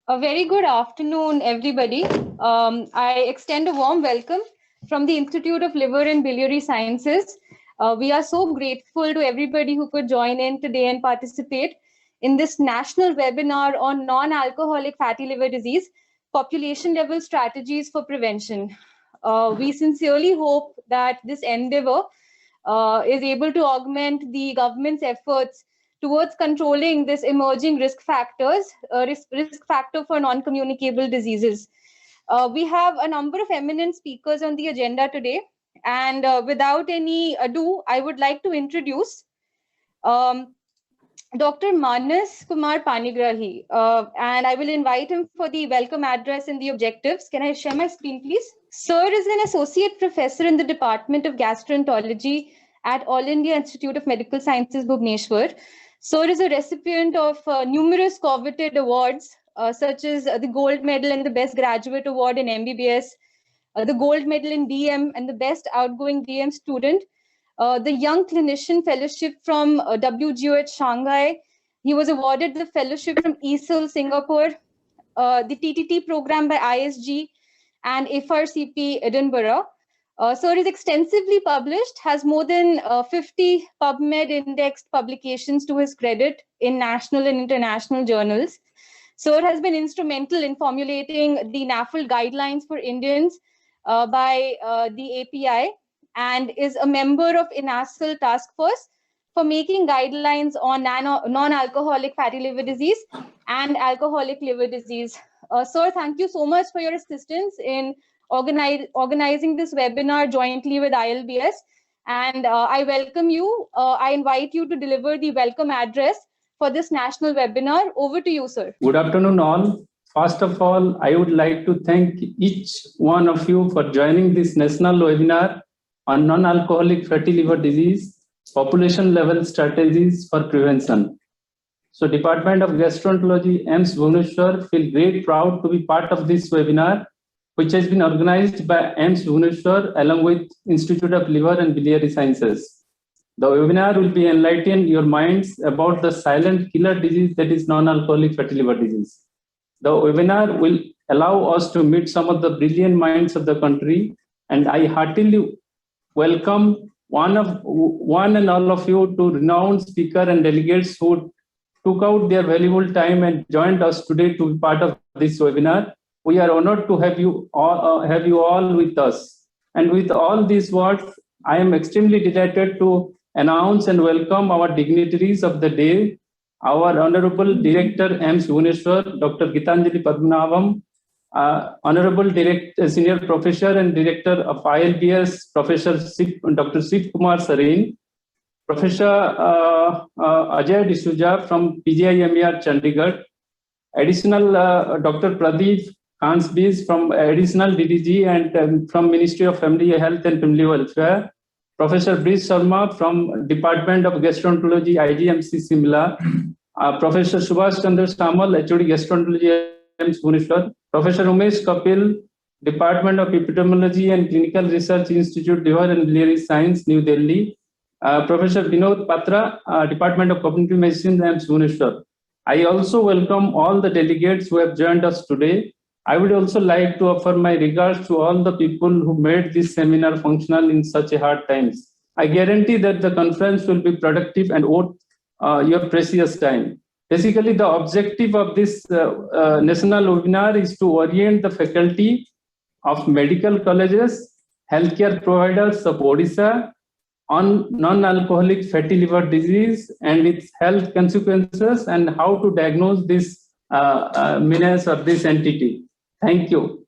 A very good afternoon, everybody. I extend a warm welcome from the Institute of Liver and Biliary Sciences. We are so grateful to everybody who could join in today and participate in this national webinar on non-alcoholic fatty liver disease, population-level strategies for prevention. We sincerely hope that this endeavor is able to augment the government's efforts towards controlling this emerging risk factor for non-communicable diseases. We have a number of eminent speakers on the agenda today, and without any ado, I would like to introduce um, Dr. Manas Kumar Panigrahi, and I will invite him for the welcome address and the objectives. Can I share my screen, please? Sir is an associate professor in the Department of Gastroenterology at All India Institute of Medical Sciences, Bhubaneswar. Sir is a recipient of numerous coveted awards, such as the Gold Medal and the Best Graduate Award in MBBS, the Gold Medal in DM and the Best Outgoing DM Student, the Young Clinician Fellowship from WGOH Shanghai. He was awarded the fellowship from ESOL Singapore, the TTT program by ISG, and FRCP Edinburgh. Sir is extensively published, has more than 50 PubMed indexed publications to his credit in national and international journals. Sir has been instrumental in formulating the NAFLD guidelines for Indians by the API, and is a member of INASL task force for making guidelines on non-alcoholic fatty liver disease and alcoholic liver disease. Sir, thank you so much for your assistance in organizing this webinar jointly with ILBS. And I welcome you. I invite you to deliver the welcome address for this national webinar. Over to you, sir. Good afternoon, all. First of all, I would like to thank each one of you for joining this national webinar on non-alcoholic fatty liver disease, population-level strategies for prevention. So, Department of Gastroenterology, AIIMS Bhubaneswar, feel great proud to be part of this webinar, which has been organized by AIIMS Bhubaneswar along with Institute of Liver and Biliary Sciences. The webinar will be enlighten your minds about the silent killer disease that is non-alcoholic fatty liver disease. The webinar will allow us to meet some of the brilliant minds of the country, and I heartily welcome one and all of you to renowned speaker and delegates who took out their valuable time and joined us today to be part of this webinar. We are honored to have you all with us. And with all these words, I am extremely delighted to announce and welcome our dignitaries of the day, our Honorable Director, AIIMS Bhubaneswar, Dr. Gitanjali Padmanabhan, Honorable Senior Professor and Director of ILBS, Professor Dr. Shiv Kumar Sareen, Professor Ajay D'Souza from PGIMER Chandigarh, additional Dr. Pradeep Kansbis from additional DDG and from Ministry of Family Health and Family Welfare, Professor Brish Sharma from Department of Gastroenterology, IGMC Simla, Professor Subhash Chandra Samal, HOD Gastroenterology, AIIMS Bhubaneswar, Professor Umesh Kapil, Department of Epidemiology and Clinical Research Institute, Liver and Biliary Science, New Delhi, Professor Vinod Patra, Department of Cognitive Medicine, AIIMS Bhubaneswar. I also welcome all the delegates who have joined us today. I would also like to offer my regards to all the people who made this seminar functional in such a hard times. I guarantee that the conference will be productive and worth your precious time. Basically, the objective of this national webinar is to orient the faculty of medical colleges, healthcare providers of Odisha on non-alcoholic fatty liver disease and its health consequences and how to diagnose this menace of this entity. Thank you.